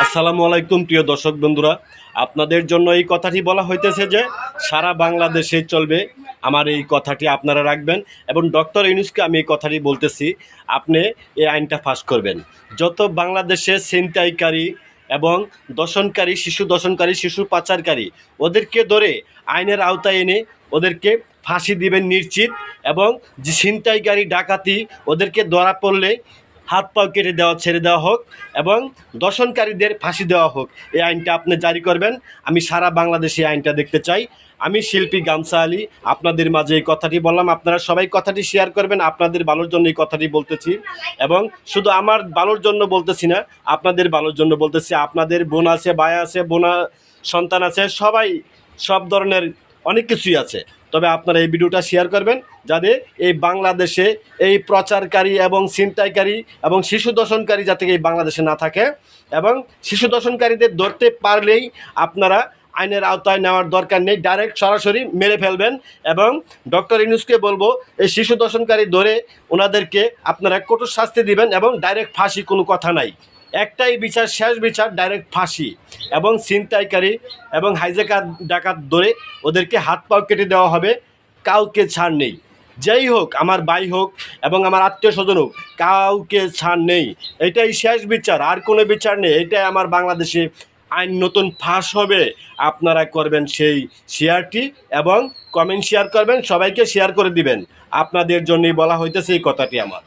আসসালামু আলাইকুম প্রিয় দর্শক বন্ধুরা, আপনাদের জন্য এই কথাটি বলা হইতেছে যে সারা বাংলাদেশে চলবে। আমার এই কথাটি আপনারা রাখবেন এবং ডক্টর ইউনূসকে আমি এই কথাটি বলতেছি, আপনি এই আইনটা পাস করবেন। যত বাংলাদেশে ছিনতাইকারী এবং দর্শনকারী, শিশু দর্শনকারী, শিশু পাচারকারী, ওদেরকে ধরে আইনের আওতায় এনে ওদেরকে ফাঁসি দিবেন নিশ্চিত। এবং যে ছিনতাইকারী, ডাকাতি, ওদেরকে ধরা পড়লে হাত পাও কেটে দেওয়া, ছেড়ে দেওয়া হোক এবং দর্শনকারীদের ফাঁসি দেওয়া হোক। এই আইনটা আপনি জারি করবেন। আমি সারা বাংলাদেশে এই আইনটা দেখতে চাই। আমি শিল্পী গামছা আলী আপনাদের মাঝে এই কথাটি বললাম। আপনারা সবাই কথাটি শেয়ার করবেন। আপনাদের ভালোর জন্য এই কথাটি বলতেছি এবং শুধু আমার ভালোর জন্য বলতেছি না, আপনাদের ভালোর জন্য বলতেছি। আপনাদের বোন আছে, ভাই আছে, বোনা সন্তান আছে, সবাই সব ধরনের অনেক কিছুই আছে। তবে আপনারা এই ভিডিওটা শেয়ার করবেন যাতে এই বাংলাদেশে এই প্রচারকারী এবং ছিনতাইকারী এবং শিশু দর্শনকারী যাতে এই বাংলাদেশে না থাকে। এবং শিশু দর্শনকারীদের ধরতে পারলেই আপনারা আইনের আওতায় নেওয়ার দরকার নেই, ডাইরেক্ট সরাসরি মেরে ফেলবেন। এবং ডক্টর ইউনূসকে বলবো, এই শিশু দর্শনকারী ধরে ওনাদেরকে আপনারা কঠোর শাস্তি দিবেন এবং ডাইরেক্ট ফাঁসি, কোনো কথা নাই। একটাই বিচার, শেষ বিচার, ডাইরেক্ট ফাঁসি। এবং ছিনতাইকারী এবং হাইজ্যাকার, ডাকাত ধরে ওদেরকে হাত পাও কেটে দেওয়া হবে। কাউকে ছাড় নেই। যেই হোক, আমার ভাই হোক এবং আমার আত্মীয় স্বজন হোক, কাউকে ছাড় নেই। এটাই শেষ বিচার, আর কোনো বিচার নেই। এটাই আমার বাংলাদেশে আইন নতুন ফাঁস হবে। আপনারা করবেন সেই শেয়ারটি এবং কমেন্ট শেয়ার করবেন, সবাইকে শেয়ার করে দিবেন। আপনাদের জন্যই বলা হইতেছে এই কথাটি আমার।